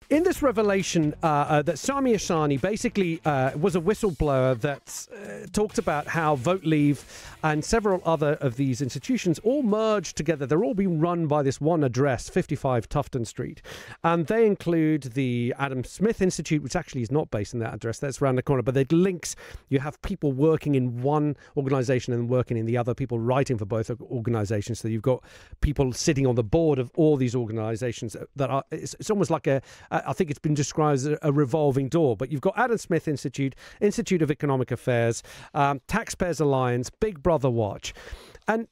in this revelation that Sami Ashani basically was a whistleblower that talked about how Vote Leave and several other of these institutions all merged together. They're all being run by this one address, 55 Tufton Street. And they include the Adam Smith Institute, which actually is not based in that address. That's around the corner. But it links, you have people working in one organisation and working in the other, people writing for both organisations. So you've got people sitting on the board of all these organisations that are, it's almost like I think it's been described as a revolving door, but you've got Adam Smith Institute, Institute of Economic Affairs, Taxpayers Alliance, Big Brother Watch. And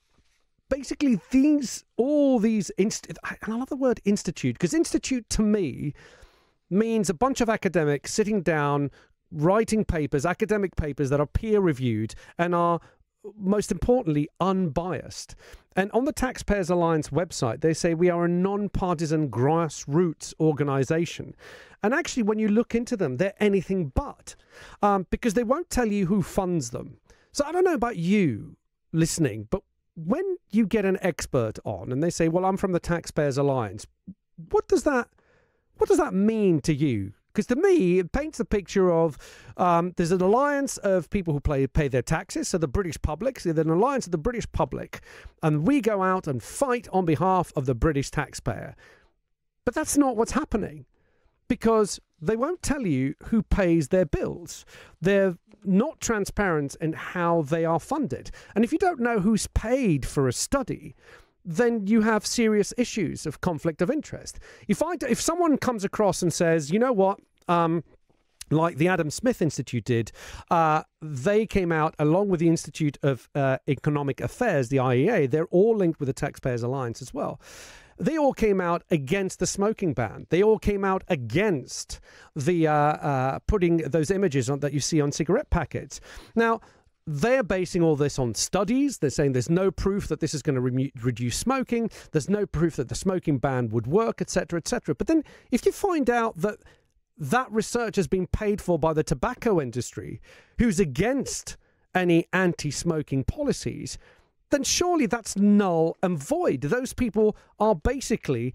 basically all these, and I love the word institute, because institute to me means a bunch of academics sitting down, writing papers, academic papers that are peer reviewed and are, most importantly, unbiased. And on the Taxpayers Alliance website, they say we are a non-partisan grassroots organisation. And actually, when you look into them, they're anything but, because they won't tell you who funds them. So I don't know about you listening, but when you get an expert on and they say, well, I'm from the Taxpayers Alliance, what does that mean to you? Because to me, it paints the picture of there's an alliance of people who pay their taxes, so the British public. So there's an alliance of the British public, and we go out and fight on behalf of the British taxpayer. But that's not what's happening, because they won't tell you who pays their bills. They're not transparent in how they are funded. And if you don't know who's paid for a study, then you have serious issues of conflict of interest. If someone comes across and says, you know what, like the Adam Smith Institute did, they came out along with the Institute of Economic Affairs, the IEA, they're all linked with the Taxpayers Alliance as well. They all came out against the smoking ban. They all came out against the putting those images on that you see on cigarette packets. Now, they're basing all this on studies. They're saying there's no proof that this is going to reduce smoking. There's no proof that the smoking ban would work, etc., etc. But then if you find out that that research has been paid for by the tobacco industry, who's against any anti-smoking policies, then surely that's null and void. Those people are basically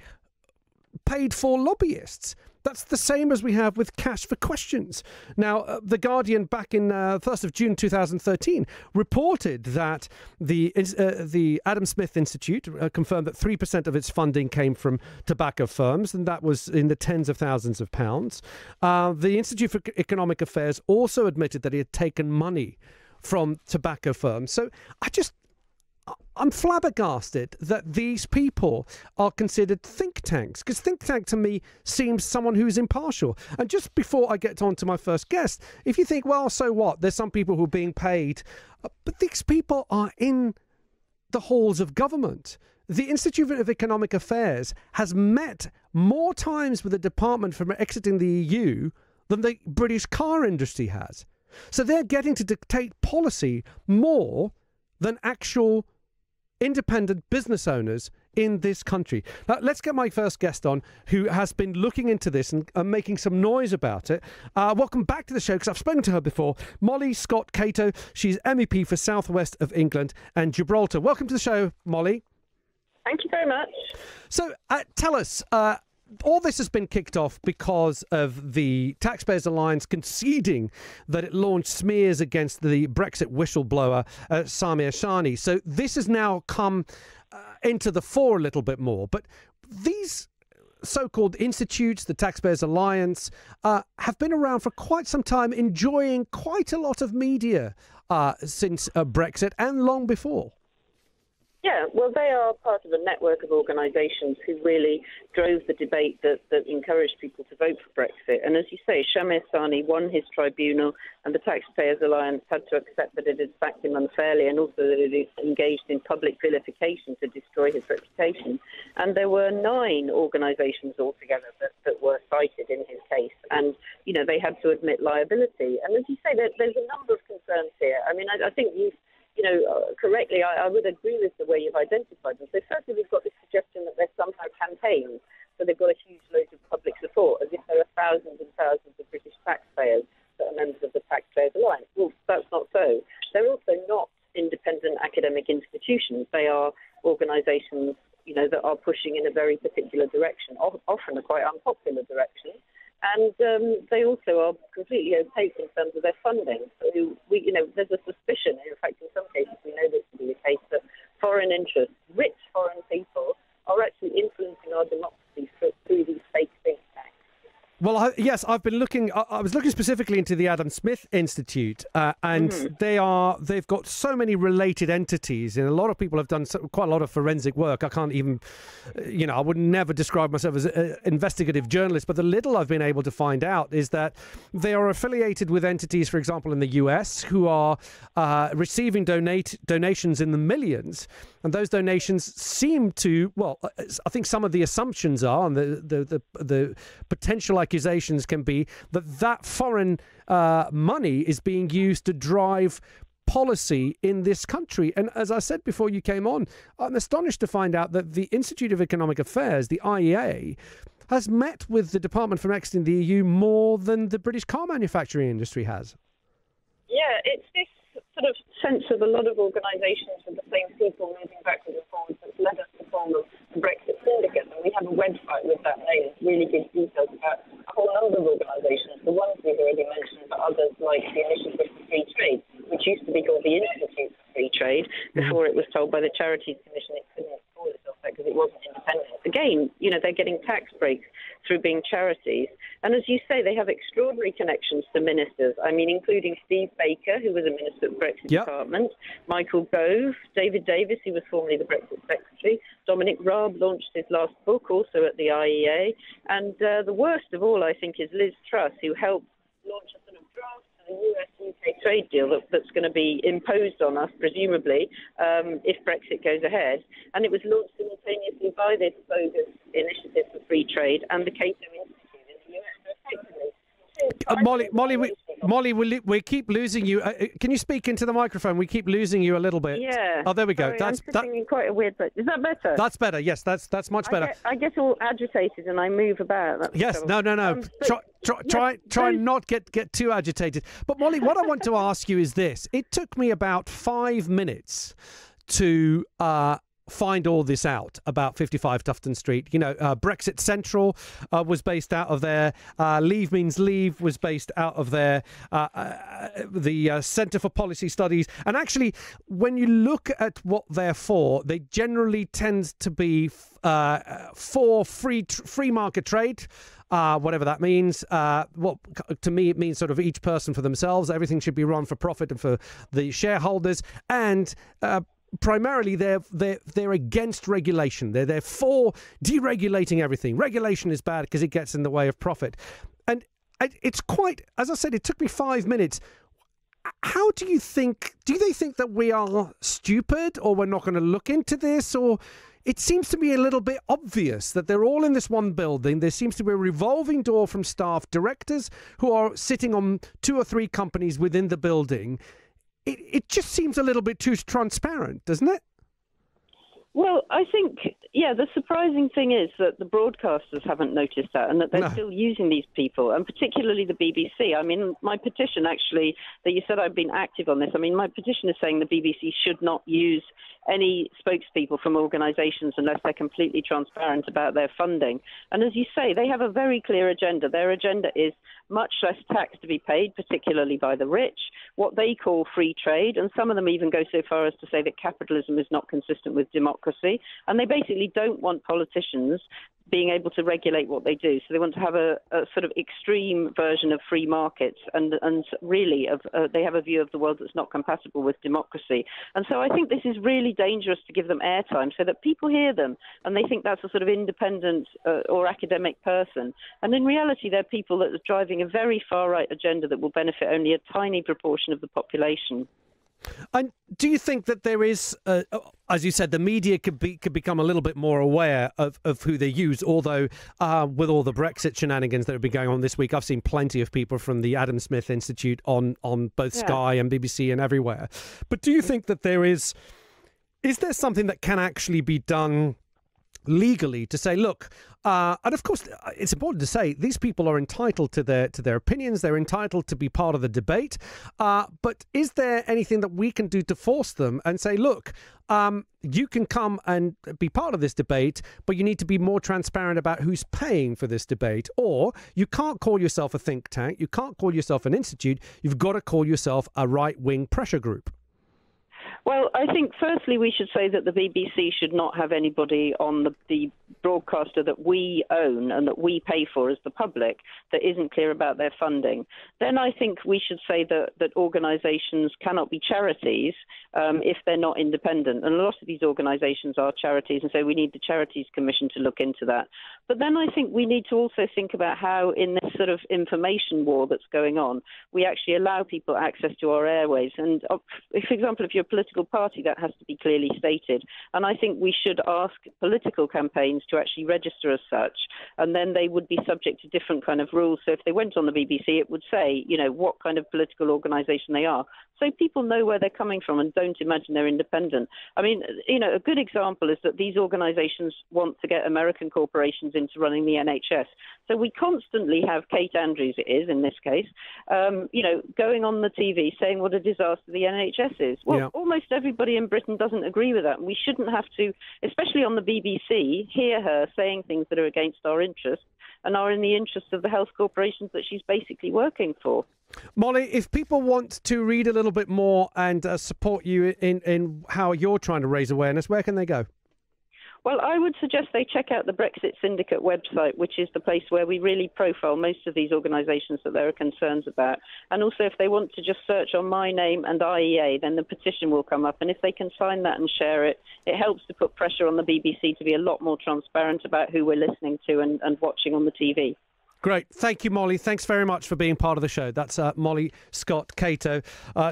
paid for lobbyists. That's the same as we have with Cash for Questions. Now, The Guardian back in 1st of June 2013 reported that the Adam Smith Institute confirmed that 3% of its funding came from tobacco firms, and that was in the tens of thousands of pounds. The Institute for Economic Affairs also admitted that it had taken money from tobacco firms. So I'm flabbergasted that these people are considered think tanks, because think tank to me seems someone who's impartial. And just before I get on to my first guest, if you think, well, so what? There's some people who are being paid, but these people are in the halls of government. The Institute of Economic Affairs has met more times with the department from exiting the EU than the British car industry has. So they're getting to dictate policy more than actual independent business owners in this country. Now, let's get my first guest on, who has been looking into this and making some noise about it. Welcome back to the show, because I've spoken to her before. Molly Scott Cato. She's MEP for South West of England and Gibraltar. Welcome to the show, Molly. Thank you very much. So tell us, all this has been kicked off because of the Taxpayers Alliance conceding that it launched smears against the Brexit whistleblower, Sami Ashani. So this has now come into the fore a little bit more. But these so-called institutes, the Taxpayers Alliance, have been around for quite some time, enjoying quite a lot of media since Brexit and long before. Yeah, well, they are part of a network of organisations who really drove the debate that encouraged people to vote for Brexit. And as you say, Sami Ashani won his tribunal, and the Taxpayers Alliance had to accept that it had sacked him unfairly, and also that it engaged in public vilification to destroy his reputation. And there were 9 organisations altogether that were cited in his case. And, you know, they had to admit liability. And as you say, there's a number of concerns here. I mean, I think correctly, I would agree with the way you've identified them. So firstly, we've got this suggestion that they're somehow campaigns, so they've got a huge load of public support, as if there are thousands and thousands of British taxpayers that are members of the Taxpayers Alliance. Well, that's not so. They're also not independent academic institutions. They are organisations, that are pushing in a very particular direction, often a quite unpopular direction. And they also are completely opaque in terms of their funding. So there's a suspicion, in fact, in some cases we know this to be the case, that foreign interests, rich foreign people, are actually influencing our democracy through these fake think tanks. Well, yes, I've been looking. I was looking specifically into the Adam Smith Institute, and they've got so many related entities, and a lot of people have done quite a lot of forensic work. I can't even, I would never describe myself as an investigative journalist, but the little I've been able to find out is that they are affiliated with entities, for example, in the US, who are receiving donations in the millions. And those donations seem to, well, I think some of the assumptions are, and the potential accusations can be that foreign money is being used to drive policy in this country. And as I said before you came on, I'm astonished to find out that the Institute of Economic Affairs, the IEA, has met with the Department for Brexit in the EU more than the British car manufacturing industry has. Yeah, it's this sort of sense of a lot of organisations with the same people moving backwards and forwards that's led us to form the Brexit Syndicate. And we have a website with that name. It really gives details about a whole number of organisations, the ones we've already mentioned, but others like the Initiative for Free Trade, which used to be called the Institute for Free Trade before it was told by the Charities Commission it couldn't call itself that because it wasn't independent. Again, they're getting tax breaks through being charities. And as you say, they have extraordinary connections to ministers. I mean, including Steve Baker, who was a minister at the Brexit Department, Michael Gove, David Davis, who was formerly the Brexit Secretary, Dominic Raab launched his last book, also at the IEA. And the worst of all, I think, is Liz Truss, who helped launch a sort of draft to the US-UK trade deal that's going to be imposed on us, presumably, if Brexit goes ahead. And it was launched simultaneously by this bogus Initiative for Free Trade and the Cato Institute in the US. So effectively, Molly, we keep losing you. Can you speak into the microphone? We keep losing you a little bit. Yeah. Oh, there we go. Sorry, I'm sitting in quite a weird place. Is that better? That's better. Yes, that's much better. I get all agitated and I move about. Yes. No. Try not get too agitated. But Molly, what I want to ask you is this: it took me about 5 minutes to find all this out about 55 Tufton Street. Brexit Central was based out of there. Leave Means Leave was based out of there. The Centre for Policy Studies. And actually, when you look at what they're for, they generally tend to be for free market trade. Whatever that means. To me, it means sort of each person for themselves. Everything should be run for profit and for the shareholders. And primarily, they're against regulation. They're for deregulating everything. Regulation is bad because it gets in the way of profit. And it's quite, as I said, it took me 5 minutes. How do you think? Do they think that we are stupid, or we're not going to look into this, or? It seems to be a little bit obvious that they're all in this one building. There seems to be a revolving door from staff directors who are sitting on 2 or 3 companies within the building. It just seems a little bit too transparent, doesn't it? Well, I think, the surprising thing is that the broadcasters haven't noticed that and that they're still using these people, and particularly the BBC. I mean, my petition actually, that you said I've been active on this, I mean, my petition is saying the BBC should not use any spokespeople from organisations unless they're completely transparent about their funding. And as you say, they have a very clear agenda. Their agenda is much less tax to be paid, particularly by the rich, what they call free trade, and some of them even go so far as to say that capitalism is not consistent with democracy, and they basically don't want politicians being able to regulate what they do. So they want to have a sort of extreme version of free markets, and really they have a view of the world that's not compatible with democracy. And so I think this is really dangerous to give them airtime so that people hear them and they think that's a sort of independent or academic person. And in reality, they're people that are driving a very far-right agenda that will benefit only a tiny proportion of the population. And do you think that there is, as you said, the media could become a little bit more aware of who they use? Although with all the Brexit shenanigans that have been going on this week, I've seen plenty of people from the Adam Smith Institute on both Sky and BBC and everywhere. But do you think that there is there something that can actually be done legally to say, look, and of course, it's important to say these people are entitled to their opinions. They're entitled to be part of the debate. But is there anything that we can do to force them and say, look, you can come and be part of this debate, but you need to be more transparent about who's paying for this debate? Or you can't call yourself a think tank. You can't call yourself an institute. You've got to call yourself a right-wing pressure group. Well, I think firstly we should say that the BBC should not have anybody on the broadcaster that we own and that we pay for as the public that isn't clear about their funding. Then I think we should say that organisations cannot be charities if they're not independent. And a lot of these organisations are charities, and so we need the Charities Commission to look into that. But then I think we need to also think about how in this sort of information war that's going on, we actually allow people access to our airways. And for example, if you're a political party, that has to be clearly stated. And I think we should ask political campaigns to actually register as such, and then they would be subject to different kind of rules. So if they went on the BBC, it would say, what kind of political organisation they are, so people know where they're coming from and don't imagine they're independent. I mean, a good example is that these organisations want to get American corporations into running the NHS. So we constantly have Kate Andrews, it is in this case, going on the TV saying what a disaster the NHS is. Well, almost everybody in Britain doesn't agree with that. And we shouldn't have to, especially on the BBC, hear her saying things that are against our interests and are in the interests of the health corporations that she's basically working for. Molly, if people want to read a little bit more and support you in how you're trying to raise awareness, where can they go? Well, I would suggest they check out the Brexit Syndicate website, which is the place where we really profile most of these organisations that there are concerns about. And also, if they want to just search on my name and IEA, then the petition will come up. And if they can sign that and share it, it helps to put pressure on the BBC to be a lot more transparent about who we're listening to and watching on the TV. Great. Thank you, Molly. Thanks very much for being part of the show. That's Molly Scott Cato.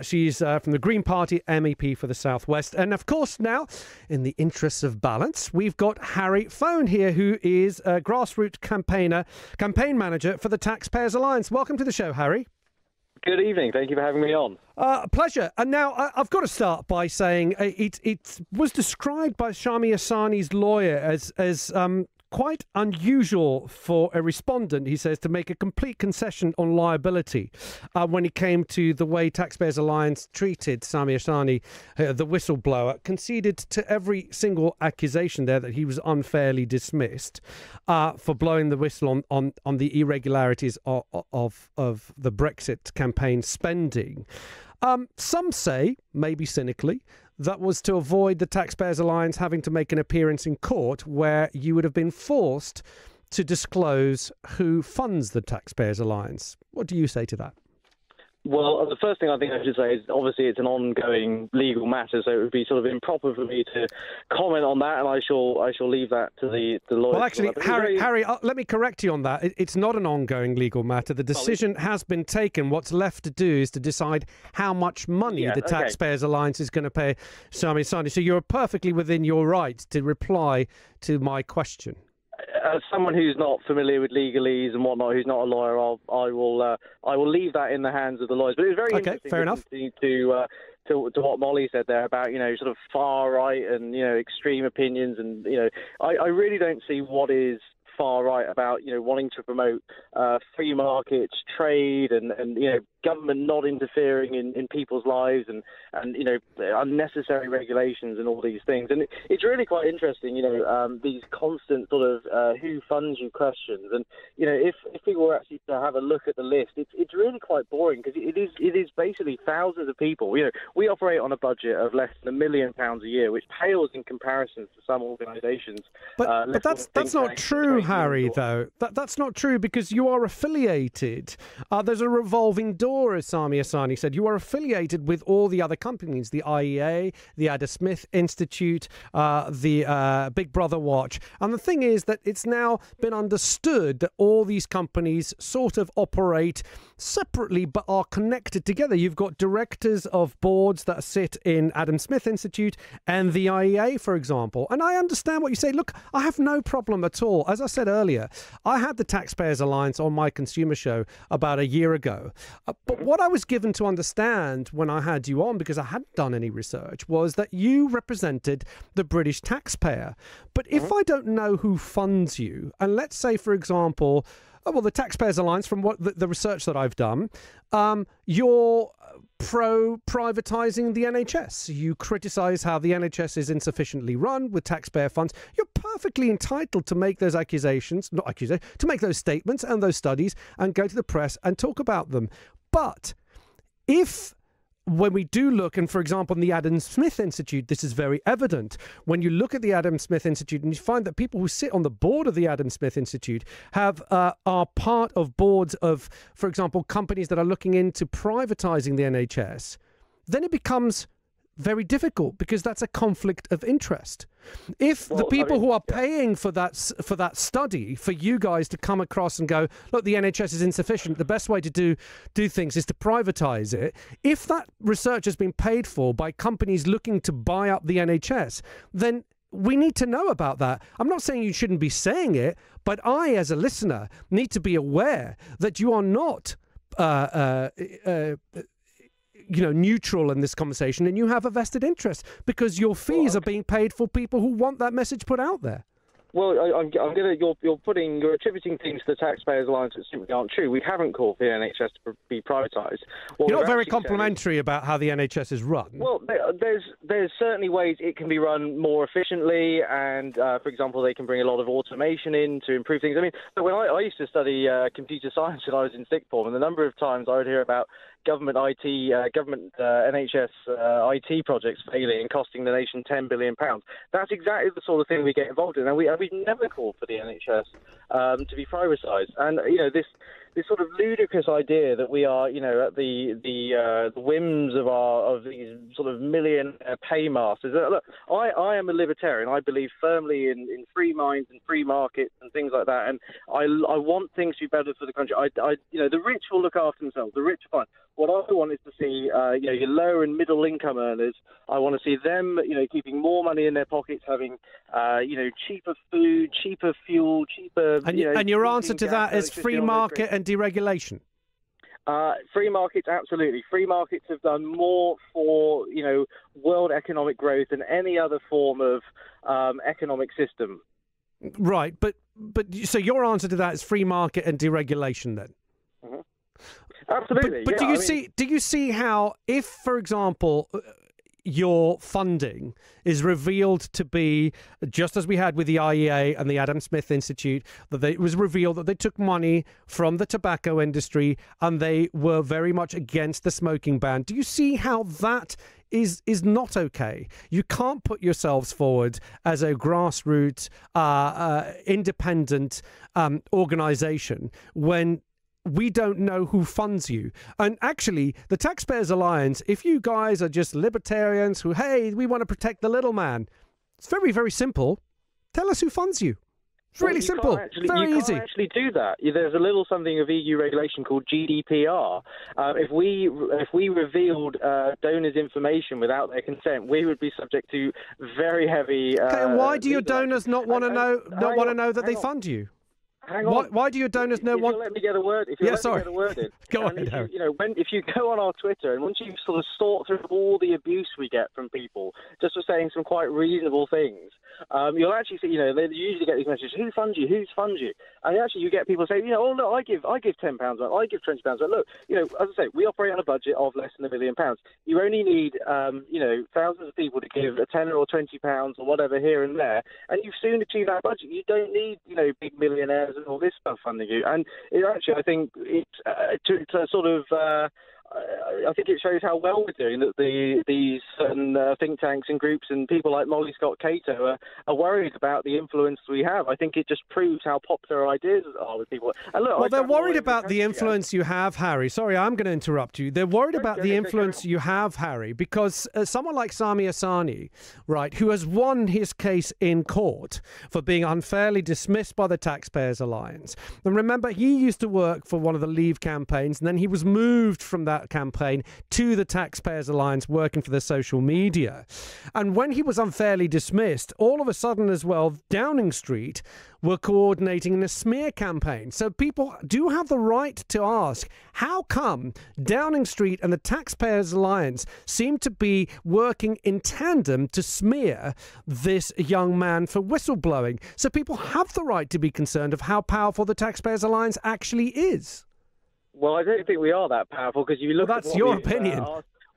She's from the Green Party, MEP for the South West. And of course, now, in the interests of balance, we've got Harry Fone here, who is a Grassroots Campaign Manager for the Taxpayers Alliance. Welcome to the show, Harry. Good evening. Thank you for having me on. Pleasure. And now I've got to start by saying it was described by Shami Asani's lawyer as quite unusual for a respondent, he says, to make a complete concession on liability when it came to the way Taxpayers Alliance treated Sami Asani, the whistleblower, conceded to every single accusation there that he was unfairly dismissed for blowing the whistle on the irregularities of the Brexit campaign spending. Some say, maybe cynically, that was to avoid the Taxpayers Alliance having to make an appearance in court where you would have been forced to disclose who funds the Taxpayers Alliance. What do you say to that? Well, the first thing I think I should say is obviously it's an ongoing legal matter, so it would be sort of improper for me to comment on that, and I shall leave that to the lawyers. Well, actually, Harry, let me correct you on that. It's not an ongoing legal matter. The decision has been taken. What's left to do is to decide how much money the Taxpayers Alliance is going to pay Sami Asani. So you're perfectly within your right to reply to my question. As someone who's not familiar with legalese and whatnot, who's not a lawyer, I will leave that in the hands of the lawyers. But it was very interesting fair enough. To what Molly said there about sort of far right and extreme opinions, and I really don't see what is far right about wanting to promote free markets, trade, and government not interfering in people's lives, and unnecessary regulations and all these things. And it's really quite interesting, these constant sort of who funds you questions. And if people were actually to have a look at the list, it's really quite boring, because it is basically thousands of people. We operate on a budget of less than £1 million a year, which pales in comparison to some organisations. But that's not true, Harry, though. That's not true, because you are affiliated. There's a revolving door, as Sami Asani said. You are affiliated with all the other companies, the IEA, the Ada Smith Institute, the Big Brother Watch. And the thing is that it's now been understood that all these companies sort of operate separately but are connected together. You've got directors of boards that sit in Adam Smith Institute and the IEA, for example. And I understand what you say. Look, I have no problem at all. As I said earlier, I had the Taxpayers Alliance on my consumer show about a year ago. But what I was given to understand when I had you on, because I hadn't done any research, was that you represented the British taxpayer. But if I don't know who funds you, and let's say, for example, the Taxpayers Alliance, from what the research that I've done, you're pro-privatising the NHS. You criticise how the NHS is insufficiently run with taxpayer funds. You're perfectly entitled to make those to make those statements and those studies and go to the press and talk about them. But when we do look, and for example, in the Adam Smith Institute, this is very evident. When you look at the Adam Smith Institute and you find that people who sit on the board of the Adam Smith Institute are part of boards of, for example, companies that are looking into privatising the NHS, then it becomes very difficult, because that's a conflict of interest. If the people who are paying for that study, for you guys to come across and go, look, the NHS is insufficient, the best way to do things is to privatise it. If that research has been paid for by companies looking to buy up the NHS, then we need to know about that. I'm not saying you shouldn't be saying it, but I, as a listener, need to be aware that you are not neutral in this conversation, and you have a vested interest, because your fees are being paid for people who want that message put out there. Well, you're attributing things to the Taxpayers Alliance that simply aren't true. We haven't called for the NHS to be privatised. You're not very complimentary about how the NHS is run. Well, there's certainly ways it can be run more efficiently, and for example, they can bring a lot of automation in to improve things. I mean, when I used to study computer science when I was in sixth form, and the number of times I would hear about government NHS IT projects failing and costing the nation £10 billion. That's exactly the sort of thing we get involved in, and we've never called for the NHS to be privatised. And this sort of ludicrous idea that we are, at the whims of these sort of millionaire paymasters. Look, I am a libertarian. I believe firmly in free minds and free markets and things like that. And I want things to be better for the country. The rich will look after themselves. The rich are fine. What I want is to see, your lower and middle income earners. I want to see them, keeping more money in their pockets, having, cheaper food, cheaper fuel, cheaper. And your answer to that is free market and deregulation. Free markets, absolutely. Free markets have done more for, world economic growth than any other form of economic system. Right, but so your answer to that is free market and deregulation, then. Mm-hmm. Absolutely. But do you see how, if, for example, your funding is revealed to be, just as we had with the IEA and the Adam Smith Institute, that it was revealed that they took money from the tobacco industry and they were very much against the smoking ban? Do you see how that is not okay? You can't put yourselves forward as a grassroots, independent organisation when we don't know who funds you. And actually, the Taxpayers Alliance, if you guys are just libertarians who, hey, we want to protect the little man, it's very, very simple. Tell us who funds you. It's really simple. Very easy. You can't actually do that. There's a little something of EU regulation called GDPR. If we revealed donors' information without their consent, we would be subject to very heavy. Okay, and why do your donors not want to know that they fund you? Hang on. Why do your donors know what? Let me get a word. If you let me get a word in. Go ahead, Harry. If you go on our Twitter, and once you sort of sort through all the abuse we get from people just for saying some quite reasonable things, you'll actually see. They usually get these messages: "Who funds you? Who funds you?" And actually, you get people saying, "Oh no, I give £10, I give £20." But look, as I say, we operate on a budget of less than £1 million. You only need, thousands of people to give a £10 or £20 or whatever here and there, and you've soon achieved that budget. You don't need, big millionaires and all this stuff funding you. And I think it's to sort of. I think it shows how well we're doing that these certain think tanks and groups and people like Molly Scott Cato are worried about the influence we have. I think it just proves how popular our ideas are with people. And look, they're worried about the influence you have, Harry. Sorry, I'm going to interrupt you. They're worried about the influence you have, Harry, because someone like Sami Asani, right, who has won his case in court for being unfairly dismissed by the Taxpayers Alliance. And remember, he used to work for one of the Leave campaigns, and then he was moved from that campaign to the Taxpayers Alliance working for the social media. And when he was unfairly dismissed, all of a sudden as well, Downing Street were coordinating in a smear campaign. So people do have the right to ask, how come Downing Street and the Taxpayers Alliance seem to be working in tandem to smear this young man for whistleblowing? So people have the right to be concerned of how powerful the Taxpayers Alliance actually is. Well, I don't think we are that powerful, because you look. Well, that's your opinion.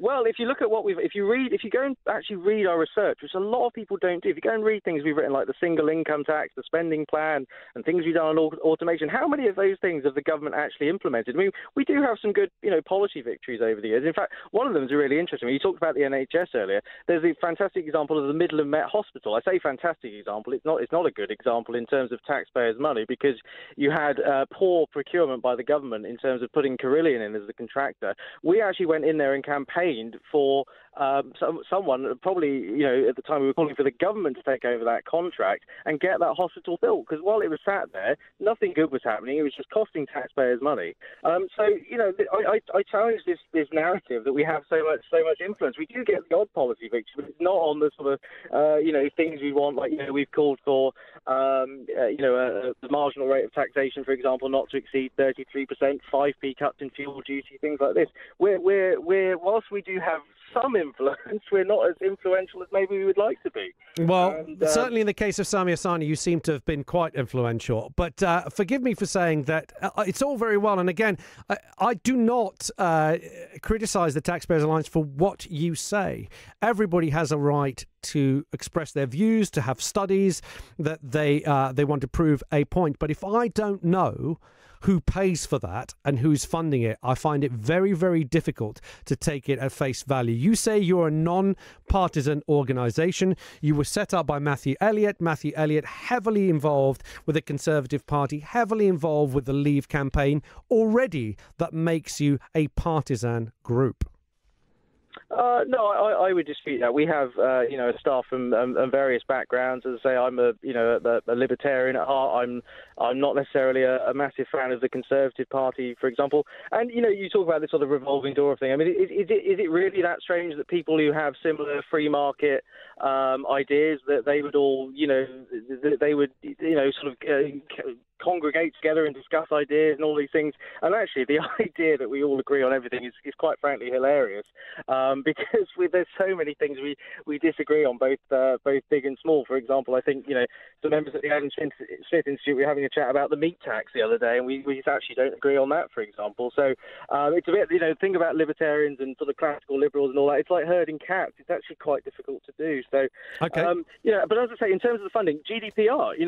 Well, if you look at what if you go and actually read our research, which a lot of people don't do, if you go and read things we've written like the single income tax, the spending plan, and things we've done on automation, how many of those things have the government actually implemented? I mean, we do have some good, policy victories over the years. In fact, one of them is really interesting. You talked about the NHS earlier. There's a fantastic example of the Midland Met Hospital. I say fantastic example. It's not a good example in terms of taxpayers' money, because you had poor procurement by the government in terms of putting Carillion in as the contractor. We actually went in there and campaigned for someone, probably, at the time we were calling for the government to take over that contract and get that hospital built, because while it was sat there, nothing good was happening. It was just costing taxpayers money. I challenge this narrative that we have so much influence. We do get the odd policy victory, but it's not on the sort of things we want. Like, we've called for the marginal rate of taxation, for example, not to exceed 33%, 5p cuts in fuel duty, things like this. We're whilst we do have some influence, we're not as influential as maybe we would like to be. Well, certainly in the case of Sami Asani, you seem to have been quite influential. But forgive me for saying that it's all very well. And again, I do not criticise the Taxpayers Alliance for what you say. Everybody has a right to express their views, to have studies that they want to prove a point. But if I don't know who pays for that and who's funding it, I find it very, very difficult to take it at face value. You say you're a non-partisan organisation. You were set up by Matthew Elliott. Matthew Elliott heavily involved with the Conservative Party, heavily involved with the Leave campaign. Already that makes you a partisan group. No, I would dispute that. We have, staff from various backgrounds. As I say, I'm a libertarian at heart. I'm not necessarily a massive fan of the Conservative Party, for example. And you talk about this sort of revolving door thing. I mean, is it really that strange that people who have similar free market ideas, that they would all, congregate together and discuss ideas and all these things? And actually, the idea that we all agree on everything is quite frankly hilarious, because there's so many things we disagree on, both big and small. For example, I think some members at the Adam Smith Institute were having a chat about the meat tax the other day, and we actually don't agree on that, for example. So it's a bit, think about libertarians and sort of classical liberals and all that. It's like herding cats. It's actually quite difficult to do. So okay. But as I say, in terms of the funding, GDPR,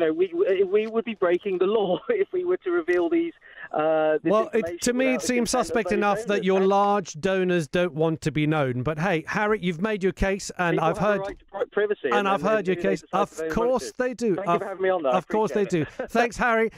we would be breaking the law if we were to reveal these. Well, to me, it seems suspect enough that your large donors don't want to be known. But hey, Harry, you've made your case, and I've heard right to privacy, and I've heard your case. Of course they do. Thank you for having me on that. Of course they do. Thanks, Harry.